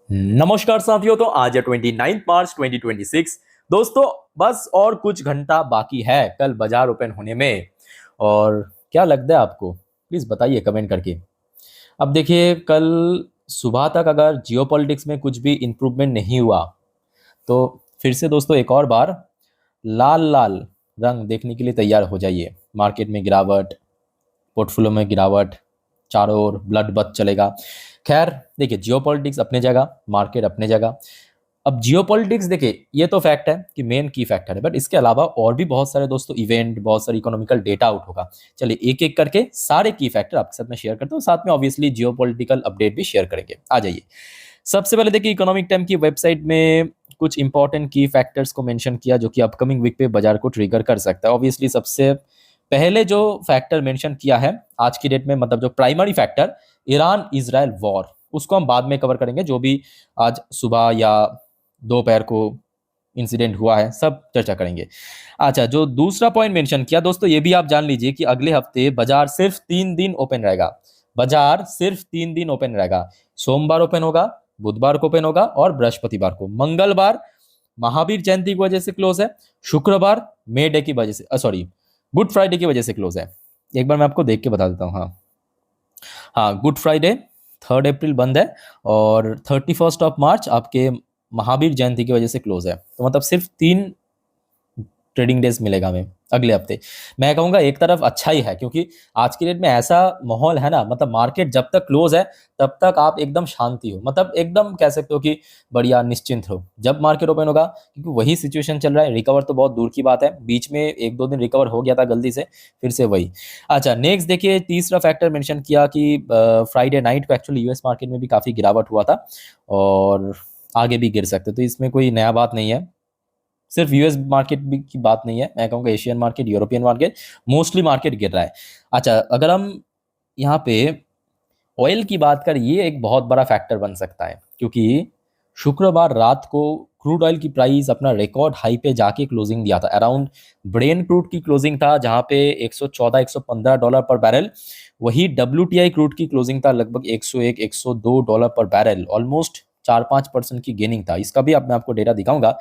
नमस्कार साथियों। तो आज है 29 मार्च 2026। दोस्तों, बस और कुछ घंटा बाकी है कल बाजार ओपन होने में। और क्या लगता है आपको, प्लीज बताइए कमेंट करके। अब देखिए, कल सुबह तक अगर जियोपॉलिटिक्स में कुछ भी इंप्रूवमेंट नहीं हुआ तो फिर से दोस्तों एक और बार लाल लाल रंग देखने के लिए तैयार हो जाइए। मार्केट में गिरावट, पोर्टफोलियो में गिरावट, चारों ओर ब्लड बथ चलेगा। खैर देखिए, जियोपॉलिटिक्स अपने जगह, मार्केट अपने जगह। अब जियोपॉलिटिक्स देखिए, ये तो फैक्ट है कि मेन की फैक्टर है, बट इसके अलावा और भी बहुत सारे दोस्तों इवेंट, बहुत सारी इकोनॉमिकल डेटा आउट होगा। चलिए एक एक करके सारे की फैक्टर आपके साथ में शेयर करता हूँ, साथ में ऑब्वियसली जियोपॉलिटिकल अपडेट भी शेयर करेंगे। आ जाइए। सबसे पहले देखिए, इकोनॉमिक टाइम की वेबसाइट में कुछ इंपॉर्टेंट की फैक्टर्स को मेंशन किया जो कि अपकमिंग वीक पे बाजार को ट्रिगर कर सकता है। ऑब्वियसली सबसे पहले जो फैक्टर मेंशन किया है आज की डेट में, मतलब जो primary factor, Iran Israel war, उसको हम बाद में कवर करेंगे। जो भी आज सुबह या दोपहर को इंसिडेंट हुआ है सब चर्चा करेंगे। अच्छा, जो दूसरा पॉइंट मेंशन किया दोस्तों, ये भी आप जान लीजिए कि अगले हफ्ते बाजार सिर्फ 3 दिन ओपन रहेगा। बाजार सिर्फ 3 दिन ओपन रहेगा। सोमवार ओपन होगा, बुधवार को ओपन होगा और बृहस्पतिवार को। मंगलवार महावीर जयंती की वजह से क्लोज है। शुक्रवार मे डे की वजह से, सॉरी, गुड फ्राइडे की वजह से क्लोज है। एक बार मैं आपको देख के बता देता हूँ। हाँ हाँ, गुड फ्राइडे 3 अप्रैल बंद है और 31 मार्च आपके महावीर जयंती की वजह से क्लोज है। तो मतलब सिर्फ 3 ट्रेडिंग डेज मिलेगा हमें अगले हफ्ते। मैं कहूँगा एक तरफ अच्छा ही है, क्योंकि आज की डेट में ऐसा माहौल है ना, मतलब मार्केट जब तक क्लोज है तब तक आप एकदम शांति हो, मतलब एकदम कह सकते हो कि बढ़िया निश्चिंत हो। जब मार्केट ओपन होगा, क्योंकि वही सिचुएशन चल रहा है, रिकवर तो बहुत दूर की बात है, बीच में 1-2 दिन रिकवर हो गया था गलती से, फिर से वही। अच्छा, नेक्स्ट देखिए, तीसरा फैक्टर मेंशन किया कि फ्राइडे नाइट को एक्चुअली यूएस मार्केट में भी काफ़ी गिरावट हुआ था और आगे भी गिर सकते। तो इसमें कोई नया बात नहीं है, सिर्फ यूएस मार्केट भी की बात नहीं है, मैं कहूँगा Asian market, European market, mostly market गिर रहा है। अच्छा, अगर हम यहाँ पे ऑयल की बात करें, ये एक बहुत बड़ा फैक्टर बन सकता है, क्योंकि शुक्रवार रात को क्रूड ऑयल की प्राइस अपना रिकॉर्ड हाई पे जाके क्लोजिंग दिया था। अराउंड ब्रेन क्रूड की क्लोजिंग था जहाँ पे 114 115 डॉलर पर बैरल। वही डब्ल्यूटीआई क्रूड की क्लोजिंग था लगभग 101 102 डॉलर पर बैरल। ऑलमोस्ट 4-5% की गेनिंग था। इसका भी मैं आपको डेटा दिखाऊंगा।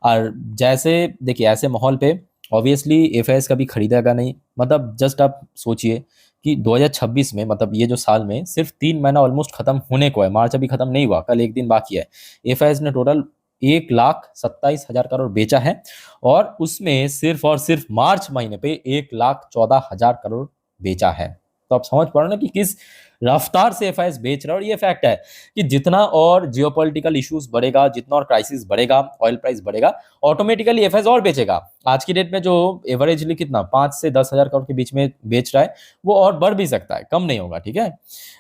और जैसे देखिए, ऐसे माहौल पे ऑब्वियसली एफआईएस कभी खरीदेगा नहीं। मतलब जस्ट आप सोचिए कि 2026 में, मतलब ये जो साल में सिर्फ 3 महीना ऑलमोस्ट खत्म होने को है, मार्च अभी खत्म नहीं हुआ, कल एक दिन बाकी है। एफआईएस ने टोटल 1,27,000 करोड़ बेचा है और उसमें सिर्फ और सिर्फ मार्च महीने पे 1,14,000 करोड़ बेचा है। तो आप समझ पा रहे हो ना कि किस रफ्तार से एफआईएस बेच रहा है। और ये फैक्ट है कि जितना और जियोपॉलिटिकल इश्यूज बढ़ेगा, जितना और क्राइसिस बढ़ेगा, ऑयल प्राइस बढ़ेगा, ऑटोमेटिकली एफआईएस और बेचेगा। आज की डेट में जो एवरेजली कितना 5 से 10 हजार करोड़ के बीच में बेच रहा है, वो और बढ़ भी सकता है, कम नहीं होगा। ठीक है।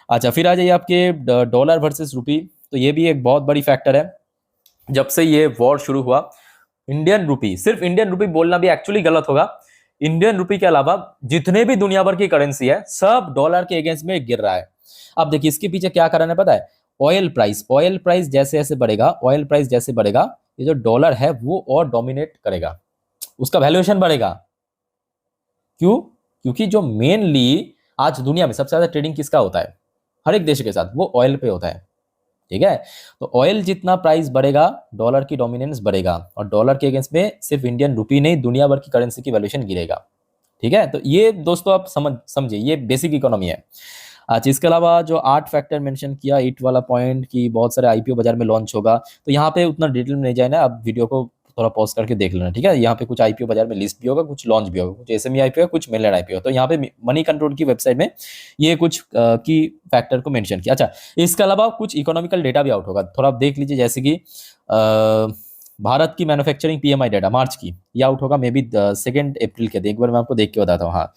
अच्छा, फिर आ जाइए आपके डॉलर वर्सेस रुपी। तो ये भी एक बहुत बड़ी फैक्टर है। जब से ये वॉर शुरू हुआ, इंडियन रुपी, सिर्फ इंडियन रुपी बोलना भी एक्चुअली गलत होगा, इंडियन रुपी के अलावा जितने भी दुनिया भर की करेंसी है सब डॉलर के अगेंस्ट में गिर रहा है। अब देखिए, इसके पीछे क्या कारण है पता है? ऑयल प्राइस जैसे जैसे बढ़ेगा, ऑयल प्राइस जैसे बढ़ेगा, ये जो डॉलर है वो और डोमिनेट करेगा, उसका वैल्यूएशन बढ़ेगा। क्यों? क्योंकि जो मेनली आज दुनिया में सबसे ज्यादा ट्रेडिंग किसका होता है हर एक देश के साथ, वो ऑयल पे होता है। ठीक है। तो ऑयल जितना प्राइस बढ़ेगा, डॉलर की डोमिनेंस बढ़ेगा, और डॉलर के अगेंस्ट में सिर्फ इंडियन रुपी नहीं, दुनिया भर की करेंसी की वैल्यूएशन गिरेगा। ठीक है। तो ये दोस्तों आप समझिए, ये बेसिक इकोनॉमी है। अच्छा, इसके अलावा जो 8 फैक्टर मेंशन किया, 8 वाला पॉइंट कि बहुत सारे आईपीओ बाजार में लॉन्च होगा, तो यहाँ पे उतना डिटेल में नहीं जाना, आप वीडियो को थोड़ा पॉज करके देख लेना। ठीक है। यहाँ पे कुछ आईपीओ बाजार में लिस्ट भी होगा, कुछ लॉन्च भी होगा, कुछ एसएमई आईपीओ, कुछ मेनलैंड आईपीओ। तो यहाँ पे मनी कंट्रोल की वेबसाइट में ये कुछ की फैक्टर को मेंशन किया। अच्छा, इसके अलावा कुछ इकोनॉमिकल डेटा भी आउट होगा, थोड़ा आप देख लीजिए। जैसे कि भारत की मैन्युफैक्चरिंग पीएमआई डेटा मार्च की, ये आउट होगा मे बी 2 अप्रैल के दिन। एक बार मैं आपको देख के बताता हूँ। हाँ,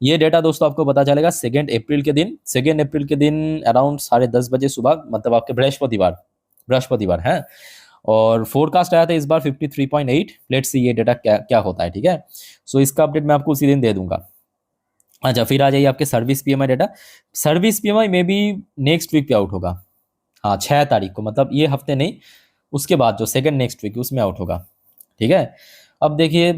ये डेटा दोस्तों आपको पता चलेगा 2 अप्रैल के दिन अराउंड 10:30 बजे सुबह, मतलब आपके बृहस्पतिवार है। और फोरकास्ट आया था इस बार 53.8। लेट्स सी ये डेटा क्या क्या होता है। ठीक है। सो इसका अपडेट मैं आपको उसी दिन दे दूंगा। अच्छा, फिर आ जाइए आपके service PMI data. Service PMI में भी नेक्स्ट वीक पे आउट होगा। हाँ, 6 तारीख को, मतलब ये हफ्ते नहीं, उसके बाद जो सेकंड नेक्स्ट वीक उसमें आउट होगा। ठीक है। अब देखिए,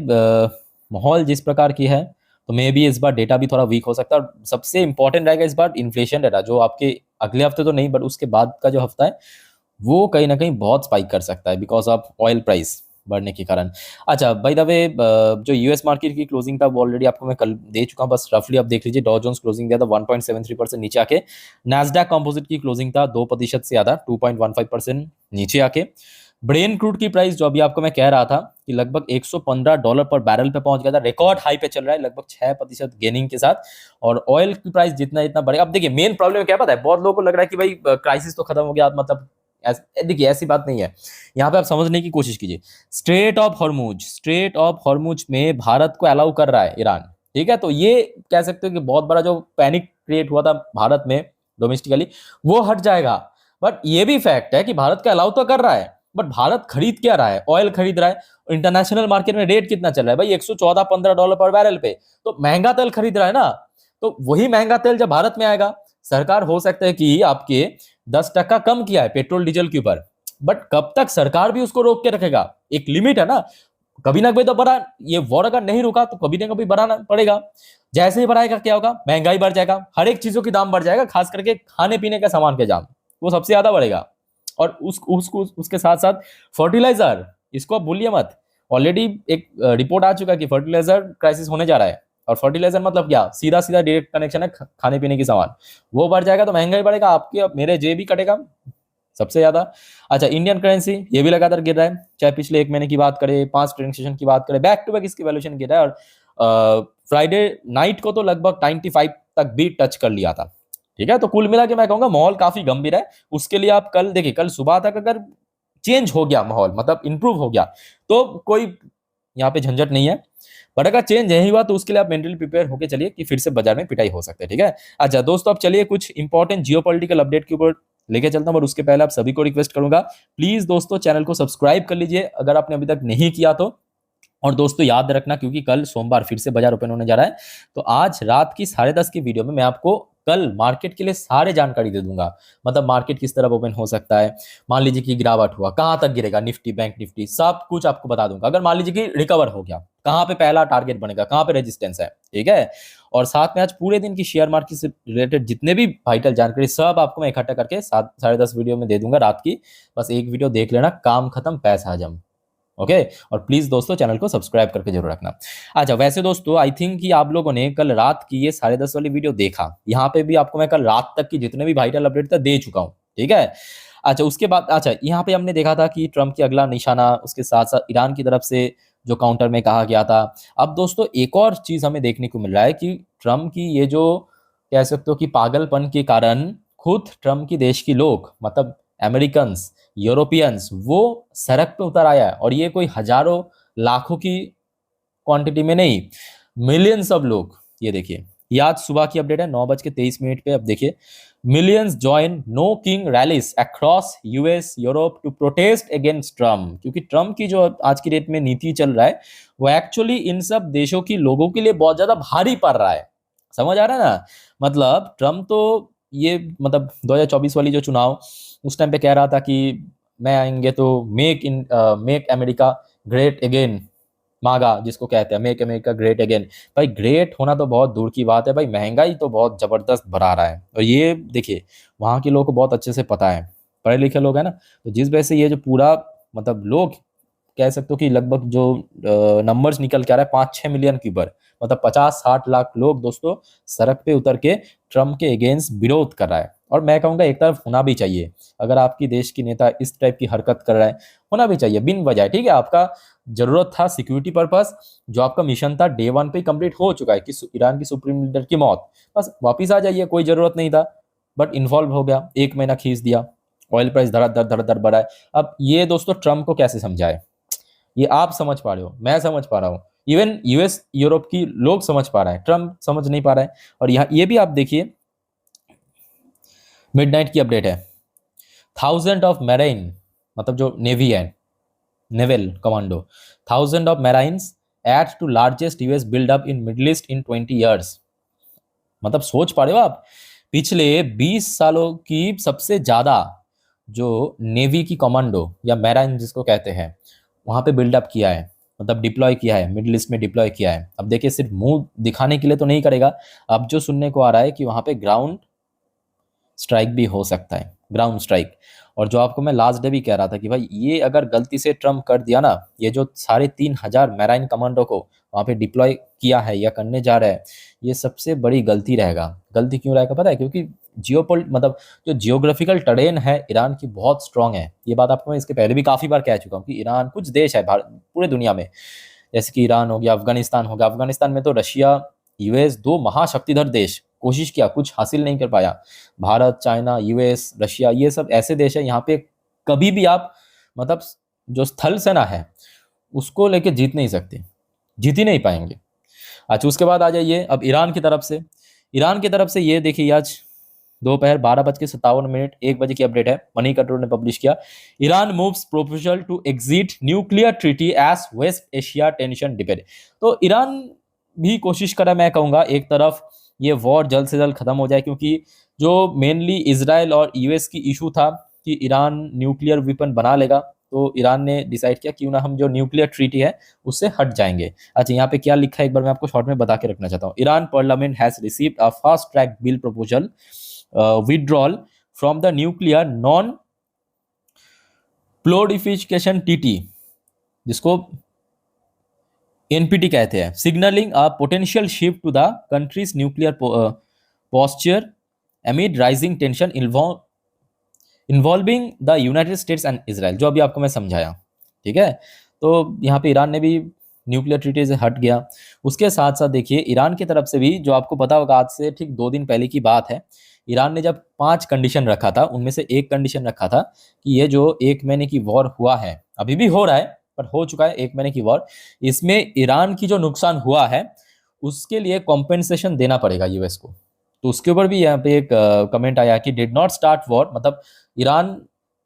माहौल जिस प्रकार की है, तो मे बी इस बार डेटा भी थोड़ा वीक हो सकता है। और सबसे इंपॉर्टेंट रहेगा इस बार इन्फ्लेशन डेटा, जो आपके अगले हफ्ते तो नहीं बट उसके बाद का जो हफ्ता है, वो कहीं ना कहीं बहुत स्पाइक कर सकता है बिकॉज ऑफ ऑयल प्राइस बढ़ने के कारण। अच्छा, बाय द वे, जो यूएस मार्केट की क्लोजिंग था वो ऑलरेडी आपको मैं कल दे चुका हूँ, बस रफली आप देख लीजिए। डॉ जोन्स क्लोजिंग दिया था 1.73% नीचे आके। नैस्डैक कंपोजिट की क्लोजिंग था 2% से ज्यादा 2.15% नीचे आके। ब्रेन क्रूड की प्राइस जो अभी आपको मैं कह रहा था कि लगभग $115 पर बैरल पे पहुंच गया था, रिकॉर्ड हाई पे चल रहा है लगभग 6% गेनिंग के साथ। और ऑयल की प्राइस जितना जितना बढ़ेगा, अब देखिए मेन प्रॉब्लम क्या पता है, बहुत लोगों को लग रहा है कि भाई क्राइसिस तो खत्म हो गया, मतलब देखिए ऐसी बात नहीं है। यहाँ पे आप समझने की कोशिश कीजिए। स्ट्रेट ऑफ हॉर्मुज में भारत को अलाउ कर रहा है ईरान, ठीक है। तो ये कह सकते हो कि बहुत बड़ा जो पैनिक क्रिएट हुआ था भारत में डोमेस्टिकली, वो हट जाएगा। बट ये भी फैक्ट है कि भारत का अलाउ तो कर रहा है, बट भारत खरीद क्या रहा है, ऑयल खरीद रहा है। इंटरनेशनल मार्केट में रेट कितना चल रहा है भाई, 114-15 पर बैरल पे। तो महंगा तेल खरीद रहा है ना, तो वही महंगा तेल जब भारत में आएगा, सरकार हो सकता है कि आपके 10% कम किया है पेट्रोल डीजल के ऊपर, बट कब तक सरकार भी उसको रोक के रखेगा, एक लिमिट है ना। कभी ना कभी तो बढ़ा, ये वॉर अगर नहीं रुका तो कभी ना कभी बढ़ाना पड़ेगा। जैसे ही बढ़ाएगा क्या होगा, महंगाई बढ़ जाएगा, हर एक चीजों की दाम बढ़ जाएगा, खास करके खाने पीने का सामान के दाम वो सबसे ज्यादा बढ़ेगा। और उसके साथ साथ फर्टिलाइजर, इसको आप भूलिए मत। ऑलरेडी एक रिपोर्ट आ चुका है कि फर्टिलाइजर क्राइसिस होने जा रहा है। और फर्टिलाइजर मतलब क्या, सीधा सीधा डायरेक्ट कनेक्शन है खाने पीने की सामान, वो बढ़ जाएगा तो महंगाई बढ़ेगा, आपके अब मेरे जेब भी कटेगा सबसे ज्यादा। अच्छा, इंडियन करेंसी ये भी लगातार गिर रहा है, चाहे पिछले एक महीने की बात करें, 5 ट्रेडिंग सेशन की बात करें, बैक टू बैक इसकी वैल्यूएशन गिर रहा है। और फ्राइडे नाइट को तो लगभग 95 तक भी टच कर लिया था, ठीक है। तो कुल मिला के मैं कहूंगा माहौल काफी गंभीर है। उसके लिए आप कल देखिए, कल सुबह तक अगर चेंज हो गया माहौल, मतलब इंप्रूव हो गया, तो कोई यहाँ पे झंझट नहीं है। बट अगर चेंज नहीं हुआ तो उसके लिए आप मेंटली प्रिपेयर होकर चलिए कि फिर से बाजार में पिटाई हो सकती है, ठीक है। अच्छा दोस्तों, अब चलिए कुछ इंपॉर्टेंट जियोपॉलिटिकल अपडेट के ऊपर लेके चलता हूं, पर उसके पहले आप सभी को रिक्वेस्ट करूंगा, प्लीज दोस्तों चैनल को सब्सक्राइब कर लीजिए अगर आपने अभी तक नहीं किया तो। और दोस्तों याद रखना, क्योंकि कल सोमवार फिर से बाजार ओपन होने जा रहा है, तो आज रात की 10:30 की वीडियो में मैं आपको कल मार्केट के लिए सारे जानकारी दे दूंगा। मतलब मार्केट किस तरह ओपन हो सकता है, मान लीजिए कि गिरावट हुआ कहां तक गिरेगा, निफ्टी बैंक निफ्टी सब कुछ आपको बता दूंगा। अगर मान लीजिए कि रिकवर हो गया, कहां पे पहला टारगेट बनेगा, कहां पे रेजिस्टेंस है, ठीक है। और साथ में आज पूरे दिन की शेयर मार्केट से रिलेटेड जितने भी वाइटल जानकारी सब आपको मैं इकट्ठा करके 7:30 वीडियो में दे दूंगा रात की। बस एक वीडियो देख लेना, काम खत्म पैसा हजम। ओके। और प्लीज दोस्तों चैनल को सब्सक्राइब करके जरूर रखना। अच्छा वैसे दोस्तों, आई थिंक कि आप लोगों ने कल रात की ये 10:30 वाली वीडियो देखा, यहाँ पे भी आपको मैं कल रात तक की जितने भी वाइटल अपडेट था दे चुका हूँ, ठीक है। अच्छा उसके बाद, अच्छा यहाँ पे हमने देखा था कि ट्रम्प की अगला निशाना, उसके साथ साथ ईरान की तरफ से जो काउंटर में कहा गया था। अब दोस्तों एक और चीज हमें देखने को मिल रहा है कि ट्रम्प की ये जो कह सकते हो कि पागलपन के कारण खुद ट्रम्प की देश की लोग, मतलब अमेरिकन, यूरोपियंस, वो सड़क पे उतर आया है। और ये कोई हजारों लाखों की क्वांटिटी में नहीं, मिलियंस ऑफ लोग। ये देखिए, ये आज सुबह की अपडेट है 9:23 पे। अब देखिए, millions join no king rallies across US Europe to protest against Trump. क्योंकि ट्रम्प की जो आज की डेट में नीति चल रहा है, वो एक्चुअली इन सब देशों की लोगों के लिए बहुत ज्यादा भारी पड़ रहा है। समझ आ रहा है ना। मतलब ट्रम्प तो ये, मतलब 2024 वाली जो चुनाव, उस टाइम पे कह रहा था कि मैं आएंगे तो मेक अमेरिका ग्रेट अगेन, मागा जिसको कहते हैं, मेक अमेरिका ग्रेट अगेन। भाई ग्रेट होना तो बहुत दूर की बात है भाई, महंगाई तो बहुत जबरदस्त बढ़ा रहा है। और ये देखिए, वहाँ के लोगों को बहुत अच्छे से पता है, पढ़े लिखे लोग हैं ना। तो जिस वजह से ये जो पूरा, मतलब लोग कह सकते हो कि लगभग जो नंबर्स निकल के आ रहा है 5-6 मिलियन के ऊपर, मतलब 50-60 लाख लोग दोस्तों सड़क पे उतर के ट्रम्प के अगेंस्ट विरोध कर रहा है। और मैं कहूँगा एक तरफ होना भी चाहिए, अगर आपकी देश की नेता इस टाइप की हरकत कर रहा है, होना भी चाहिए बिन वजह, ठीक है। आपका जरूरत था सिक्योरिटी पर्पस, जो आपका मिशन था डे 1 पे कंप्लीट हो चुका है कि ईरान की सुप्रीम लीडर की मौत, बस वापिस आ जाइए, कोई जरूरत नहीं था। बट इन्वॉल्व हो गया, एक महीना खींच दिया, ऑयल प्राइस धड़ाधड़ बढ़ा है। अब ये दोस्तों ट्रम्प को कैसे समझाए, ये आप समझ पा रहे हो, मैं समझ पा रहा हूँ, इवन यूएस यूरोप की लोग समझ पा रहे हैं, ट्रम्प समझ नहीं पा रहा है। और यहाँ ये भी आप देखिए, मिडनाइट की अपडेट है, 1000 ऑफ मैराइन, मतलब जो नेवी है, naval commando, 1000 of marines add to largest US buildup in Middle East in 20 years. मतलब सोच पा रहे हो आप, पिछले 20 सालों की सबसे ज्यादा जो नेवी की कमांडो या मैराइन जिसको कहते हैं, वहां पे बिल्डअप किया है, मतलब डिप्लॉय किया है, मिडिल ईस्ट में डिप्लॉय किया है। अब देखिए, सिर्फ मुंह दिखाने के लिए तो नहीं करेगा, अब जो सुनने को आ रहा है कि वहां पे ग्राउंड स्ट्राइक भी हो सकता है, ग्राउंड स्ट्राइक। और जो आपको मैं लास्ट डे भी कह रहा था कि भाई ये अगर गलती से ट्रम्प कर दिया ना, ये जो 3,500 मैराइन कमांडो को वहाँ पे डिप्लॉय किया है या करने जा रहा है, ये सबसे बड़ी गलती रहेगा। गलती क्यों रहेगा पता है? क्योंकि मतलब जो जियोग्राफिकल टर्रेन है ईरान की बहुत स्ट्रांग है। ये बात आपको मैं इसके पहले भी काफ़ी बार कह चुका हूँ कि ईरान, कुछ देश है पूरे दुनिया में, जैसे कि ईरान हो गया, अफगानिस्तान हो गया। अफगानिस्तान में तो रशिया, यूएस, दो महाशक्तिधर देश कोशिश किया, कुछ हासिल नहीं कर पाया। भारत, चाइना, यूएस, रशिया, ये सब ऐसे देश है यहाँ पे कभी भी आप मतलब जो स्थल सेना है उसको लेके जीत नहीं सकते, जीत ही नहीं पाएंगे। अच्छा, उसके बाद आ जाइए अब ईरान की तरफ से। ईरान की तरफ से ये देखिए, आज दोपहर 12:57, 1 बजे की अपडेट है, मनी कंट्रोल ने पब्लिश किया। Iran moves proposal to exit nuclear treaty as West Asia tension depend. तो ईरान भी कोशिश करा, मैं कहूँगा एक तरफ ये वॉर जल्द से जल्द खत्म हो जाए, क्योंकि जो मेनली इजराइल और यूएस की इशू था कि ईरान न्यूक्लियर वेपन बना लेगा, तो ईरान ने डिसाइड किया क्यों ना हम जो न्यूक्लियर ट्रीटी है उससे हट जाएंगे। अच्छा, यहाँ पे क्या लिखा है एक बार मैं आपको शॉर्ट में बता के रखना चाहता हूँ। Iran parliament has received a fast track bill proposal withdrawal from the nuclear non proliferation TT, जिसको एनपीटी कहते हैं, signalling a potential shift to the country's nuclear posture amid rising tension involving the United States and Israel, जो अभी आपको मैं समझाया। ठीक है, तो यहाँ पे ईरान ने भी न्यूक्लियर ट्रीटी से हट गया। उसके साथ साथ देखिए ईरान की तरफ से भी, जो आपको पता होगा आज से ठीक 2 दिन पहले की बात है, ईरान ने जब 5 कंडीशन रखा था, उनमें से एक कंडीशन रखा था कि ये जो 1 महीने की वॉर हुआ है, अभी भी हो रहा है पर हो चुका है 1 महीने की वॉर, इसमें ईरान की जो नुकसान हुआ है उसके लिए कॉम्पेंसेशन देना पड़ेगा यूएस को। तो उसके ऊपर भी यहाँ पे एक कमेंट आया कि डिड नॉट स्टार्ट वॉर, मतलब ईरान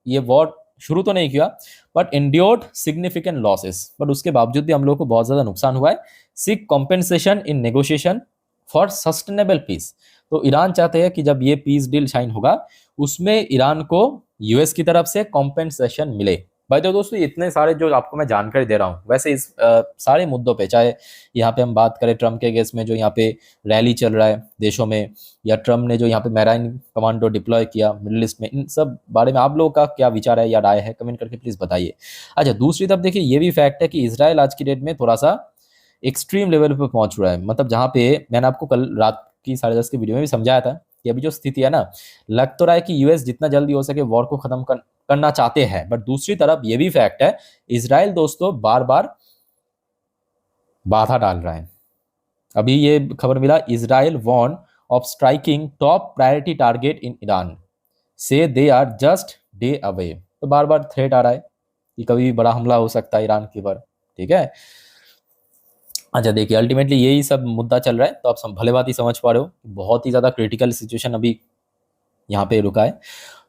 ये वॉर शुरू तो नहीं किया but endured significant losses, but उसके बावजूद भी हम लोग को बहुत ज्यादा नुकसान हुआ है। Seek compensation in negotiation for sustainable peace. तो ईरान चाहते हैं कि जब ये पीस डील साइन होगा उसमें ईरान को यूएस की तरफ से कॉम्पेंसेशन मिले। भाई तो दोस्तों इतने सारे जो आपको मैं जानकारी दे रहा हूँ, वैसे इस सारे मुद्दों पे, चाहे यहाँ पे हम बात करें ट्रम्प के केस में जो यहाँ पे रैली चल रहा है देशों में, या ट्रम्प ने जो यहाँ पे मैराइन कमांडो डिप्लॉय किया मिडिल ईस्ट में, इन सब बारे में आप लोगों का क्या विचार है या राय है, कमेंट करके प्लीज बताइए। अच्छा, दूसरी तरफ देखिए ये भी फैक्ट है कि इसराइल आज की डेट में थोड़ा सा एक्सट्रीम लेवल पे पहुंच रहा है। मतलब जहाँ पे मैंने आपको कल रात की 10:30 की वीडियो में भी समझाया था कि अभी जो स्थिति है ना, लग तो रहा है कि यूएस जितना जल्दी हो सके वॉर को खत्म करना चाहते हैं, बट दूसरी तरफ ये भी फैक्ट है इसराइल दोस्तों बार बार बाधा डाल रहा है। अभी ये खबर मिला, Israel warn of striking top priority target in Iran, say they are just day away. तो बार बार थ्रेट आ रहा है कि कभी भी बड़ा हमला हो सकता है ईरान के ऊपर। ठीक है, अच्छा देखिए अल्टीमेटली यही सब मुद्दा चल रहा है, तो आप भले बात ही समझ पा रहे हो, बहुत ही ज़्यादा क्रिटिकल सिचुएशन अभी यहाँ पे रुका है।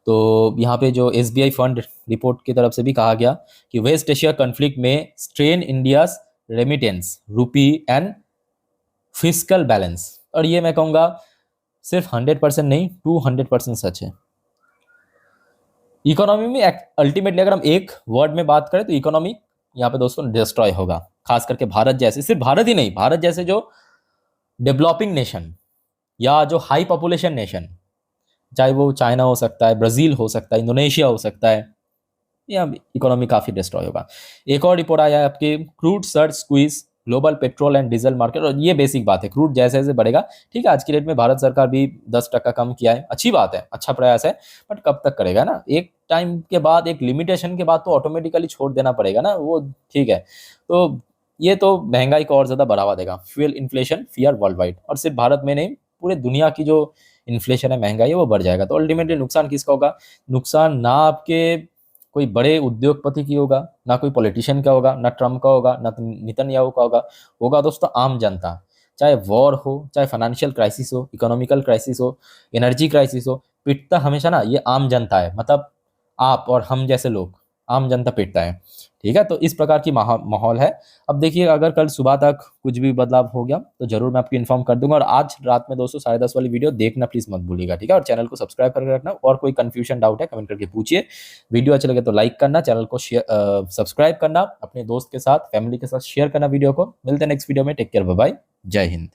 तो यहाँ पे जो एसबीआई फंड रिपोर्ट की तरफ से भी कहा गया कि वेस्ट एशिया कॉन्फ्लिक्ट में strain India's remittance, rupee and fiscal balance. और ये मैं कहूँगा सिर्फ 100% नहीं, 200% सच है। इकोनॉमी में अल्टीमेटली अगर हम एक वर्ड में बात करें तो इकोनॉमी यहाँ पे दोस्तों डिस्ट्रॉय होगा, खास करके भारत जैसे, सिर्फ भारत ही नहीं, भारत जैसे जो डेवलपिंग नेशन या जो हाई पॉपुलेशन नेशन, चाहे वो चाइना हो सकता है, ब्राजील हो सकता है, इंडोनेशिया हो सकता है, या इकोनॉमी काफी डिस्ट्रॉय होगा। एक और रिपोर्ट आया है आपके, crude search squeeze global petrol and diesel market. और ये बेसिक बात है, क्रूड जैसे जैसे बढ़ेगा, ठीक है आज की डेट में भारत सरकार भी 10% कम किया है, अच्छी बात है, अच्छा प्रयास है, बट कब तक करेगा ना, एक टाइम के बाद, एक लिमिटेशन के बाद तो ऑटोमेटिकली छोड़ देना पड़ेगा ना वो। ठीक है, तो ये तो महंगाई को और ज्यादा बढ़ावा देगा, fuel inflation fear world wide, और सिर्फ भारत में नहीं पूरे दुनिया की जो इन्फ्लेशन है, महंगाई है, वो बढ़ जाएगा। तो अल्टीमेटली नुकसान किसका होगा? नुकसान ना आपके कोई बड़े उद्योगपति की होगा, ना कोई पॉलिटिशियन का होगा, ना ट्रम्प का होगा, ना नेतन्याहू का होगा, होगा दोस्तों आम जनता। चाहे वॉर हो, चाहे फाइनेंशियल क्राइसिस हो, इकोनॉमिकल क्राइसिस हो, एनर्जी क्राइसिस हो, पिटता हमेशा ना ये आम जनता है, मतलब आप और हम जैसे लोग, आम जनता पिटता है। ठीक है, तो इस प्रकार की माहौल है। अब देखिए अगर कल सुबह तक कुछ भी बदलाव हो गया तो जरूर मैं आपको इन्फॉर्म कर दूंगा। और आज रात में दोस्तों 10:30 वाली वीडियो देखना प्लीज मत भूलिएगा। ठीक है, और चैनल को सब्सक्राइब करके रखना, और कोई कंफ्यूजन डाउट है कमेंट करके पूछिए। वीडियो अच्छा लगे तो लाइक करना, चैनल को सब्सक्राइब करना, अपने दोस्त के साथ, फैमिली के साथ शेयर करना वीडियो को। मिलते हैं नेक्स्ट वीडियो में, टेक केयर, बाय बाय, जय हिंद।